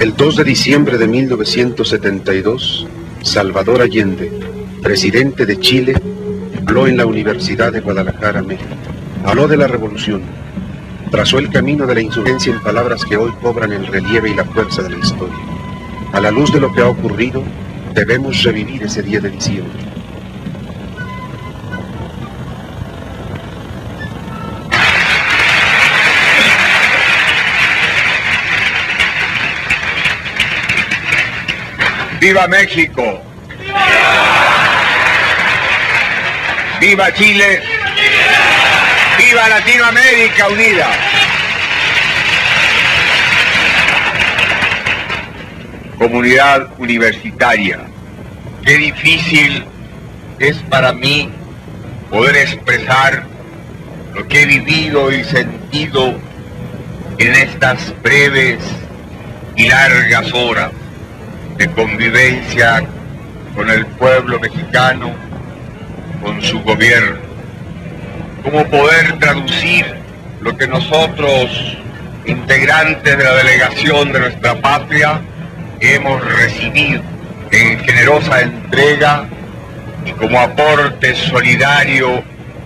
El 2 de diciembre de 1972, Salvador Allende, presidente de Chile, habló en la Universidad de Guadalajara, México. Habló de la revolución, trazó el camino de la insurgencia en palabras que hoy cobran el relieve y la fuerza de la historia. A la luz de lo que ha ocurrido, debemos revivir ese 10 de diciembre. ¡Viva México! ¡Viva Chile! ¡Viva Latinoamérica unida! Comunidad universitaria, qué difícil es para mí poder expresar lo que he vivido y sentido en estas breves y largas horas de convivencia con el pueblo mexicano, con su gobierno. Cómo poder traducir lo que nosotros, integrantes de la delegación de nuestra patria, hemos recibido en generosa entrega y como aporte solidario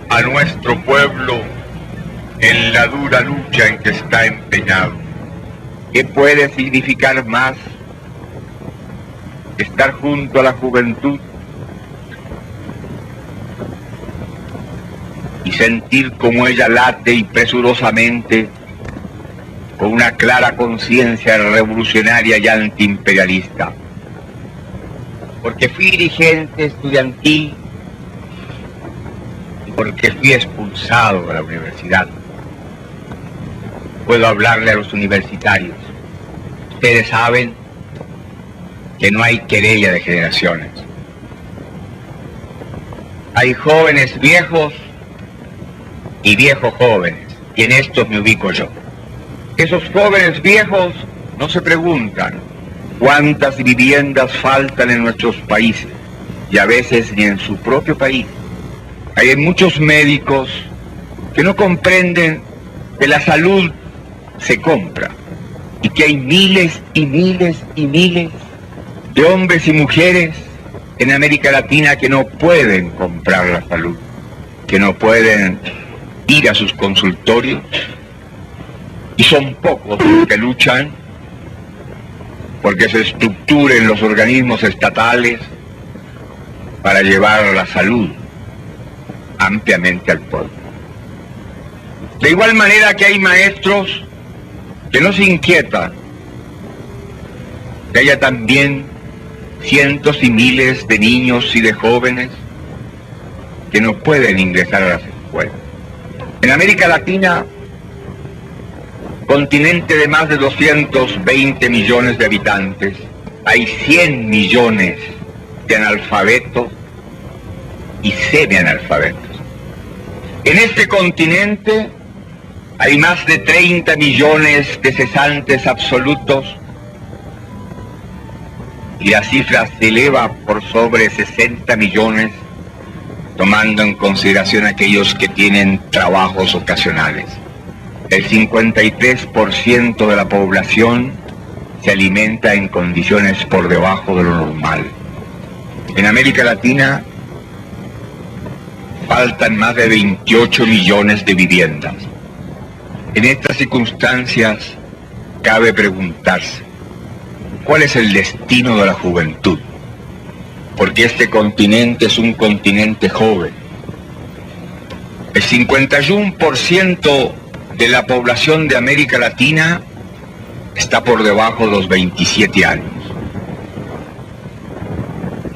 a nuestro pueblo en la dura lucha en que está empeñado. ¿Qué puede significar más estar junto a la juventud y sentir como ella late y presurosamente con una clara conciencia revolucionaria y antiimperialista? Porque fui dirigente estudiantil y porque fui expulsado de la universidad, puedo hablarle a los universitarios. Ustedes saben que no hay querella de generaciones. Hay jóvenes viejos y viejos jóvenes, y en estos me ubico yo. Esos jóvenes viejos no se preguntan cuántas viviendas faltan en nuestros países, y a veces ni en su propio país. Hay muchos médicos que no comprenden que la salud se compra, y que hay miles y miles y miles de hombres y mujeres en América Latina que no pueden comprar la salud, que no pueden ir a sus consultorios, y son pocos los que luchan porque se estructuren los organismos estatales para llevar la salud ampliamente al pueblo. De igual manera que hay maestros que no se inquietan que haya también cientos y miles de niños y de jóvenes que no pueden ingresar a las escuelas. En América Latina, continente de más de 220 millones de habitantes, hay 100 millones de analfabetos y semianalfabetos. En este continente hay más de 30 millones de cesantes absolutos y la cifra se eleva por sobre 60 millones, tomando en consideración aquellos que tienen trabajos ocasionales. El 53% de la población se alimenta en condiciones por debajo de lo normal. En América Latina faltan más de 28 millones de viviendas. En estas circunstancias cabe preguntarse, ¿cuál es el destino de la juventud? Porque este continente es un continente joven. El 51% de la población de América Latina está por debajo de los 27 años.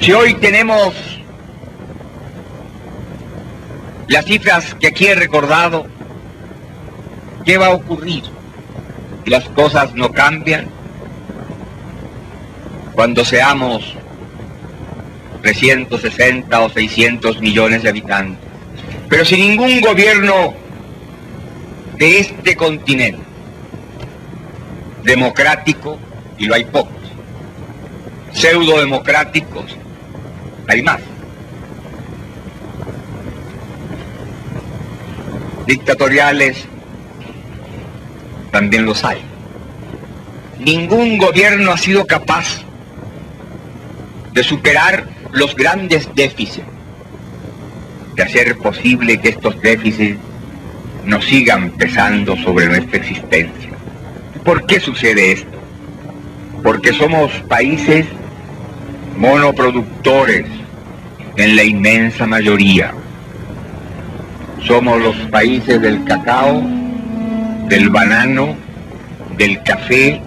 Si hoy tenemos las cifras que aquí he recordado, ¿qué va a ocurrir si las cosas no cambian cuando seamos 360 o 600 millones de habitantes? Pero si ningún gobierno de este continente democrático, y lo hay pocos, pseudo-democráticos, hay más. Dictatoriales también los hay. Ningún gobierno ha sido capaz de superar los grandes déficits, de hacer posible que estos déficits no sigan pesando sobre nuestra existencia. ¿Por qué sucede esto? Porque somos países monoproductores en la inmensa mayoría. Somos los países del cacao, del banano, del café,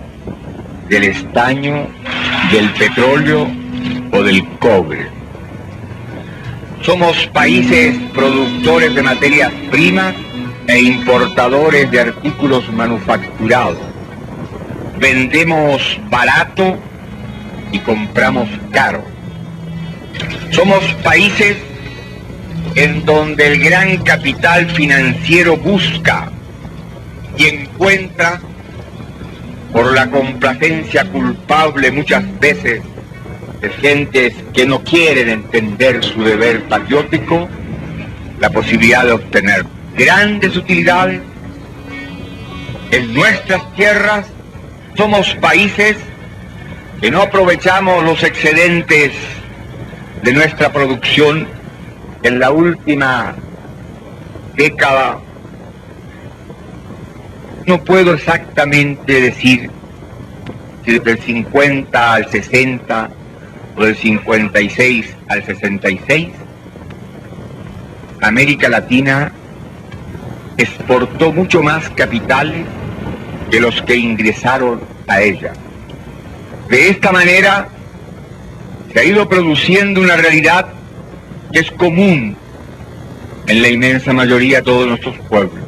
del estaño, del petróleo o del cobre. Somos países productores de materias primas e importadores de artículos manufacturados. Vendemos barato y compramos caro. Somos países en donde el gran capital financiero busca y encuentra, por la complacencia culpable muchas veces de gentes que no quieren entender su deber patriótico, la posibilidad de obtener grandes utilidades. En nuestras tierras somos países que no aprovechamos los excedentes de nuestra producción. En la última década, no puedo exactamente decir si del 50 al 60 o del 56 al 66, América Latina exportó mucho más capitales que los que ingresaron a ella. De esta manera se ha ido produciendo una realidad que es común en la inmensa mayoría de todos nuestros pueblos.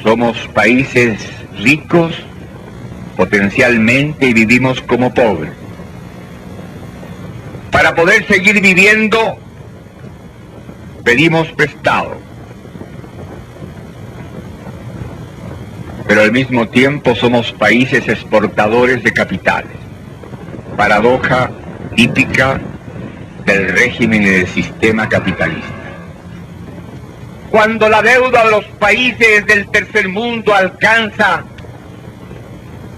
Somos países ricos potencialmente y vivimos como pobres. Para poder seguir viviendo, pedimos prestado. Pero al mismo tiempo somos países exportadores de capitales. Paradoja típica del régimen y del sistema capitalista. Cuando la deuda de los países del tercer mundo alcanza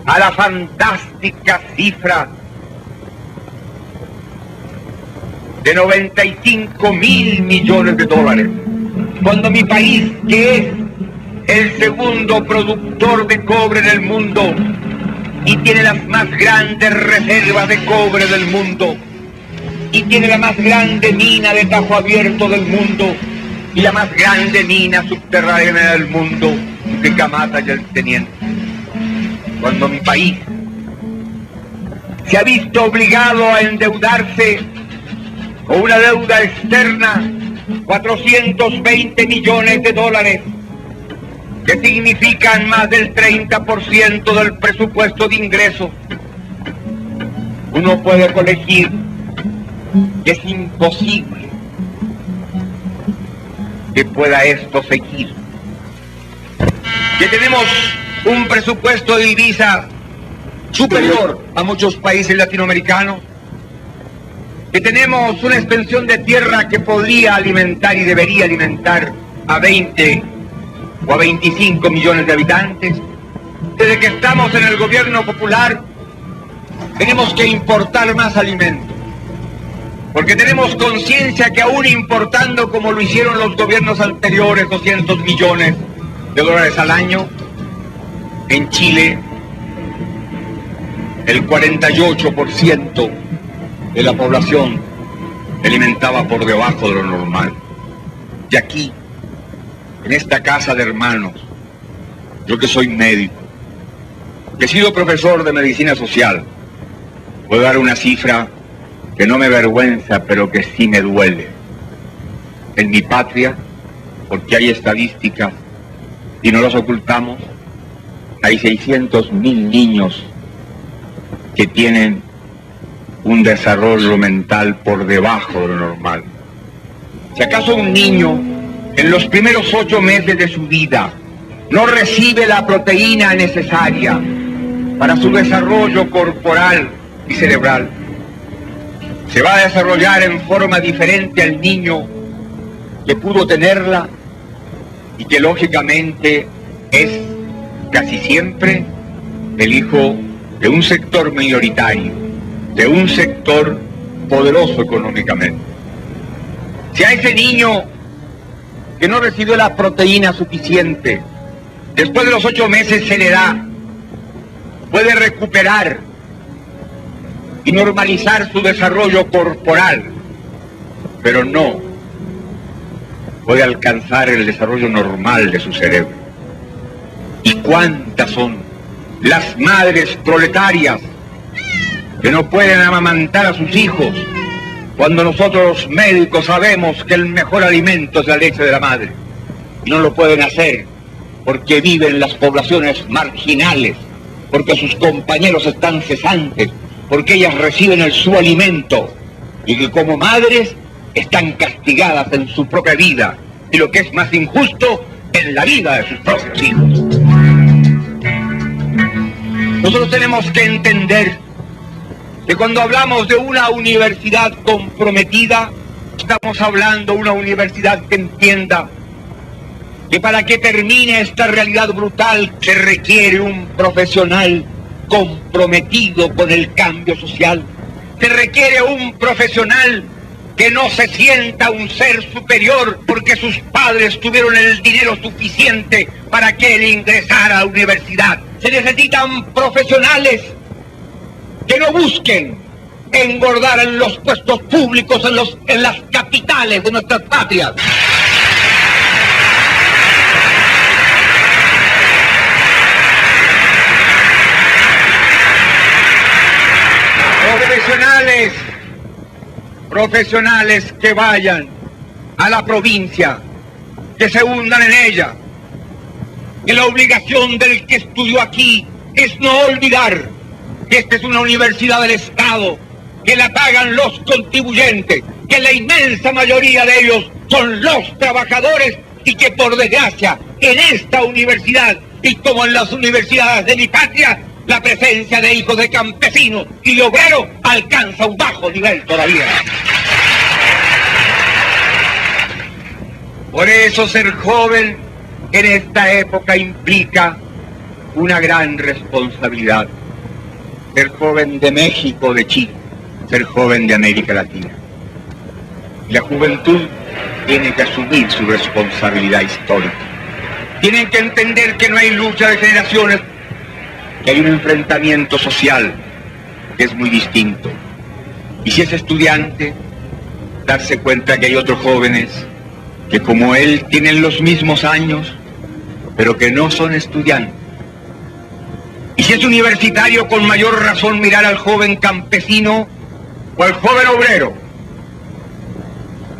a la fantástica cifra de 95.000 millones de dólares, cuando mi país, que es el segundo productor de cobre en el mundo y tiene las más grandes reservas de cobre del mundo, y tiene la más grande mina de tajo abierto del mundo, y la más grande mina subterránea del mundo, de Camata y el Teniente. Cuando mi país se ha visto obligado a endeudarse con una deuda externa, 420 millones de dólares, que significan más del 30% del presupuesto de ingresos, uno puede colegir que es imposible que pueda esto seguir. Que tenemos un presupuesto de divisa superior a muchos países latinoamericanos, que tenemos una extensión de tierra que podría alimentar y debería alimentar a 20 o a 25 millones de habitantes. Desde que estamos en el gobierno popular, tenemos que importar más alimentos, porque tenemos conciencia que aún importando como lo hicieron los gobiernos anteriores, 200 millones de dólares al año, en Chile el 48% de la población se alimentaba por debajo de lo normal. Y aquí, en esta casa de hermanos, yo que soy médico, que he sido profesor de medicina social, puedo dar una cifra que no me avergüenza, pero que sí me duele. En mi patria, porque hay estadísticas y no las ocultamos, hay 600.000 niños que tienen un desarrollo mental por debajo de lo normal. Si acaso un niño en los primeros 8 meses de su vida no recibe la proteína necesaria para su desarrollo corporal y cerebral, se va a desarrollar en forma diferente al niño que pudo tenerla y que lógicamente es casi siempre el hijo de un sector minoritario, de un sector poderoso económicamente. Si a ese niño que no recibió la proteína suficiente, después de los 8 meses se le da, puede recuperar y normalizar su desarrollo corporal, pero no puede alcanzar el desarrollo normal de su cerebro. ¿Y cuántas son las madres proletarias que no pueden amamantar a sus hijos cuando nosotros los médicos sabemos que el mejor alimento es la leche de la madre? Y no lo pueden hacer porque viven en las poblaciones marginales, porque sus compañeros están cesantes, porque ellas reciben su alimento y que como madres están castigadas en su propia vida y lo que es más injusto, en la vida de sus propios hijos. Nosotros tenemos que entender que cuando hablamos de una universidad comprometida, estamos hablando de una universidad que entienda que para que termine esta realidad brutal se requiere un profesional comprometido con el cambio social. Se requiere un profesional que no se sienta un ser superior porque sus padres tuvieron el dinero suficiente para que él ingresara a la universidad. Se necesitan profesionales que no busquen engordar en los puestos públicos en las capitales de nuestras patrias. Profesionales que vayan a la provincia, que se hundan en ella. Que la obligación del que estudió aquí es no olvidar que esta es una universidad del Estado, que la pagan los contribuyentes, que la inmensa mayoría de ellos son los trabajadores y que por desgracia en esta universidad y como en las universidades de mi patria, la presencia de hijos de campesinos y de obreros alcanza un bajo nivel todavía. Por eso ser joven en esta época implica una gran responsabilidad. Ser joven de México, de Chile, ser joven de América Latina. Y la juventud tiene que asumir su responsabilidad histórica. Tienen que entender que no hay lucha de generaciones, que hay un enfrentamiento social que es muy distinto. Y si es estudiante, darse cuenta que hay otros jóvenes que como él tienen los mismos años, pero que no son estudiantes. Y si es universitario, con mayor razón mirar al joven campesino o al joven obrero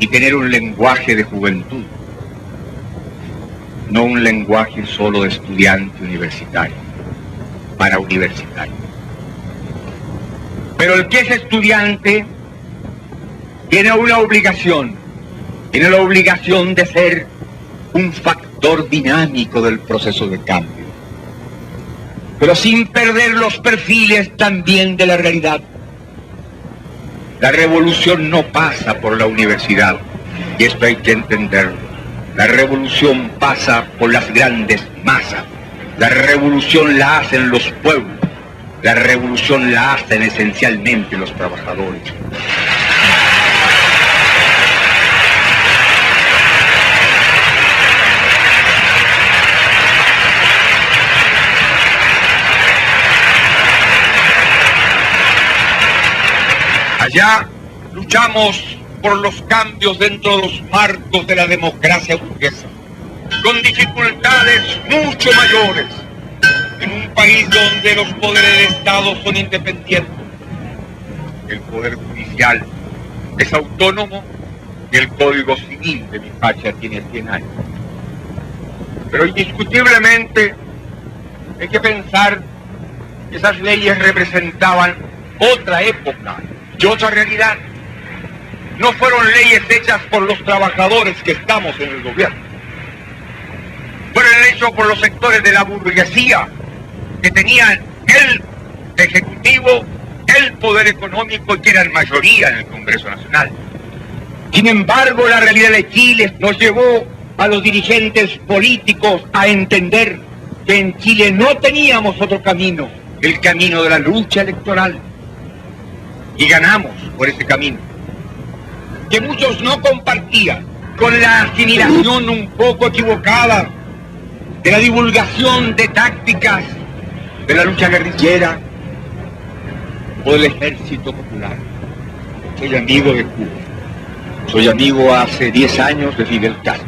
y tener un lenguaje de juventud, no un lenguaje solo de estudiante universitario, para universitario. Pero el que es estudiante tiene una obligación, tiene la obligación de ser un factor dinámico del proceso de cambio, pero sin perder los perfiles también de la realidad. La revolución no pasa por la universidad, y esto hay que entenderlo. La revolución pasa por las grandes masas. La revolución la hacen los pueblos. La revolución la hacen esencialmente los trabajadores. Allá luchamos por los cambios dentro de los marcos de la democracia burguesa, con dificultades mucho mayores, en un país donde los poderes del Estado son independientes. El poder judicial es autónomo y el Código Civil de mi patria tiene 100 años. Pero indiscutiblemente hay que pensar que esas leyes representaban otra época y otra realidad. No fueron leyes hechas por los trabajadores que estamos en el gobierno. Fueron hechas por los sectores de la burguesía que tenían el ejecutivo, el poder económico y que eran mayoría en el Congreso Nacional. Sin embargo, la realidad de Chile nos llevó a los dirigentes políticos a entender que en Chile no teníamos otro camino, el camino de la lucha electoral. Y ganamos por ese camino, que muchos no compartían, con la asimilación un poco equivocada de la divulgación de tácticas de la lucha guerrillera o del ejército popular. Soy amigo de Cuba. Soy amigo hace 10 años de Fidel Castro.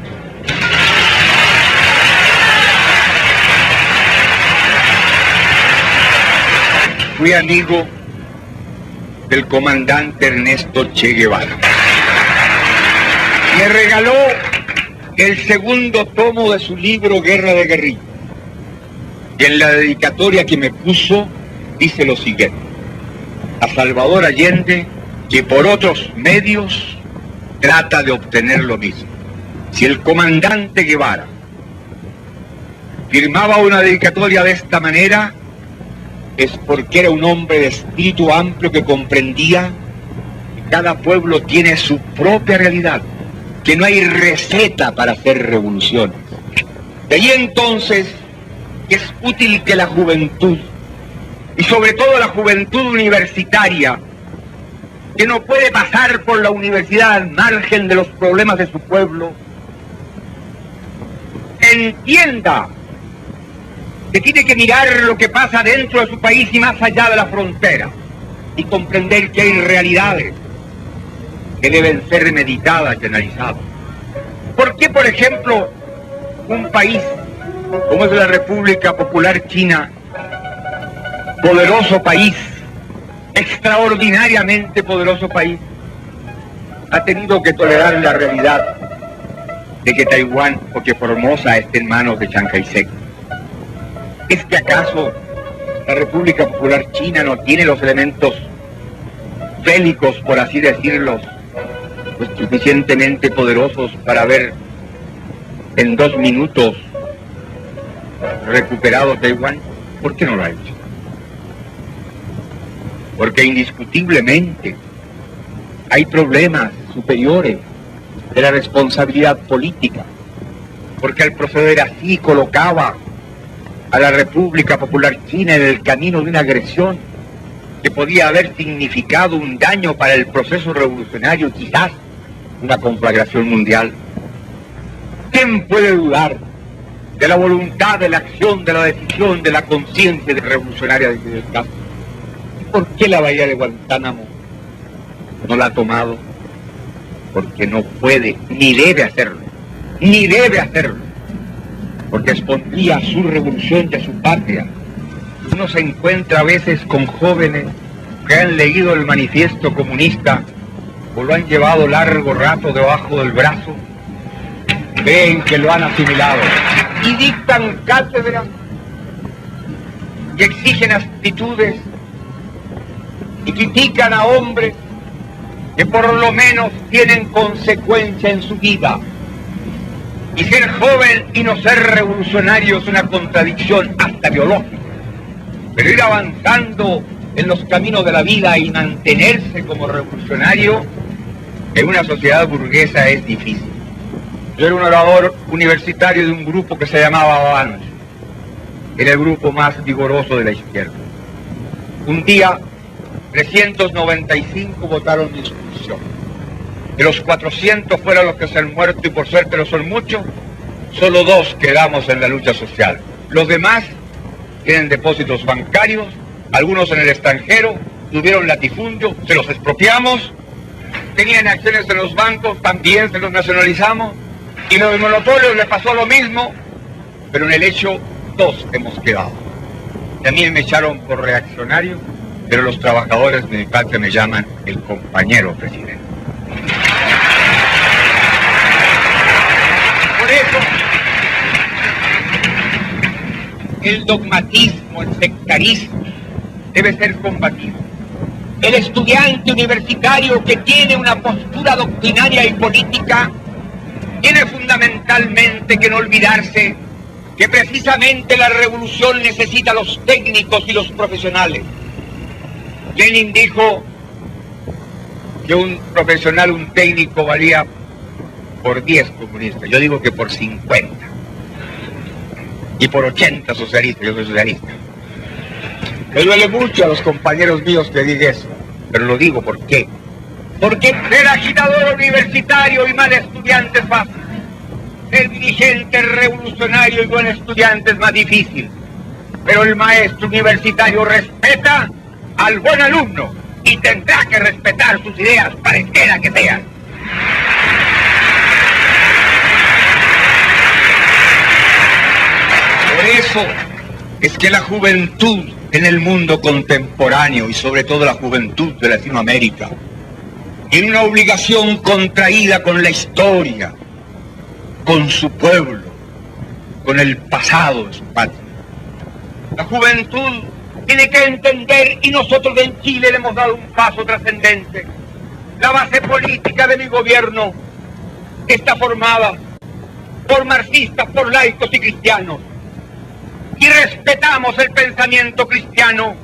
Fui amigo del comandante Ernesto Che Guevara. Me regaló el segundo tomo de su libro Guerra de Guerrilla. Y en la dedicatoria que me puso dice lo siguiente: a Salvador Allende, que por otros medios trata de obtener lo mismo. Si el comandante Guevara firmaba una dedicatoria de esta manera, es porque era un hombre de espíritu amplio que comprendía que cada pueblo tiene su propia realidad, que no hay receta para hacer revoluciones. De ahí entonces es útil que la juventud, y sobre todo la juventud universitaria, que no puede pasar por la universidad al margen de los problemas de su pueblo, entienda que tiene que mirar lo que pasa dentro de su país y más allá de la frontera, y comprender que hay realidades que deben ser meditadas y analizadas. ¿Por qué, por ejemplo, un país como es la República Popular China, poderoso país, extraordinariamente poderoso país, ha tenido que tolerar la realidad de que Taiwán o que Formosa esté en manos de Chiang Kai-shek? ¿Es que acaso la República Popular China no tiene los elementos bélicos, por así decirlo, pues suficientemente poderosos para haber en 2 minutos recuperado Taiwán? ¿Por qué no lo ha hecho? Porque indiscutiblemente hay problemas superiores de la responsabilidad política, porque al proceder así colocaba a la República Popular China en el camino de una agresión que podía haber significado un daño para el proceso revolucionario, quizás una conflagración mundial. ¿Quién puede dudar de la voluntad, de la acción, de la decisión, de la conciencia revolucionaria de Fidel Castro? ¿Y por qué la bahía de Guantánamo no la ha tomado? Porque no puede, ni debe hacerlo, ni debe hacerlo, porque expondría a su revolución y a su patria. Uno se encuentra a veces con jóvenes que han leído el manifiesto comunista o lo han llevado largo rato debajo del brazo, creen que lo han asimilado y dictan cátedra y exigen actitudes y critican a hombres que por lo menos tienen consecuencia en su vida. Y ser joven y no ser revolucionario es una contradicción hasta biológica. Pero ir avanzando en los caminos de la vida y mantenerse como revolucionario en una sociedad burguesa es difícil. Yo era un orador universitario de un grupo que se llamaba Avance. Era el grupo más vigoroso de la izquierda. Un día, 395 votaron mi expulsión. De los 400 fueron los que se han muerto, y por suerte no son muchos, solo 2 quedamos en la lucha social. Los demás tienen depósitos bancarios, algunos en el extranjero, tuvieron latifundio, se los expropiamos, tenían acciones en los bancos, también se los nacionalizamos, y los monopolios les pasó lo mismo, pero en el hecho 2 hemos quedado. También me echaron por reaccionario, pero los trabajadores de mi patria me llaman el compañero presidente. Por eso, el dogmatismo, el sectarismo, debe ser combatido. El estudiante universitario que tiene una postura doctrinaria y política tiene fundamentalmente que no olvidarse que precisamente la revolución necesita a los técnicos y los profesionales. Lenin dijo que un profesional, un técnico, valía por 10 comunistas. Yo digo que por 50. y por 80 socialistas. Yo soy socialista. Me duele mucho a los compañeros míos que diga eso, pero lo digo ¿por qué? Porque ser agitador universitario y mal estudiante es fácil. Ser dirigente revolucionario y buen estudiante es más difícil. Pero el maestro universitario respeta al buen alumno y tendrá que respetar sus ideas, pareciera que sean. Por eso es que la juventud en el mundo contemporáneo y sobre todo la juventud de Latinoamérica tiene una obligación contraída con la historia, con su pueblo, con el pasado de su patria. La juventud tiene que entender, y nosotros en Chile le hemos dado un paso trascendente, la base política de mi gobierno está formada por marxistas, por laicos y cristianos. Y respetamos el pensamiento cristiano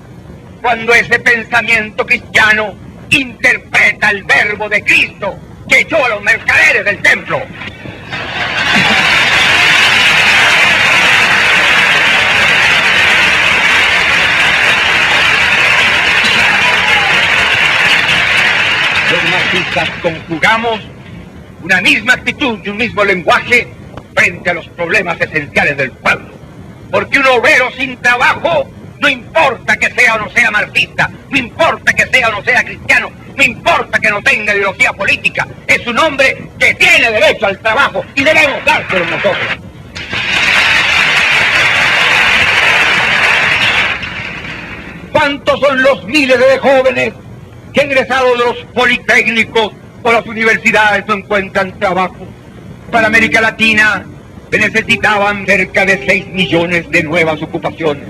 cuando ese pensamiento cristiano interpreta el verbo de Cristo que echó a los mercaderes del templo. Los marxistas conjugamos una misma actitud y un mismo lenguaje frente a los problemas esenciales del pueblo. Porque un obrero sin trabajo, no importa que sea o no sea marxista, no importa que sea o no sea cristiano, no importa que no tenga ideología política, es un hombre que tiene derecho al trabajo y debemos dárselo nosotros. ¿Cuántos son los miles de jóvenes que egresados de los politécnicos o las universidades no encuentran trabajo? Para América Latina se necesitaban cerca de 6 millones de nuevas ocupaciones.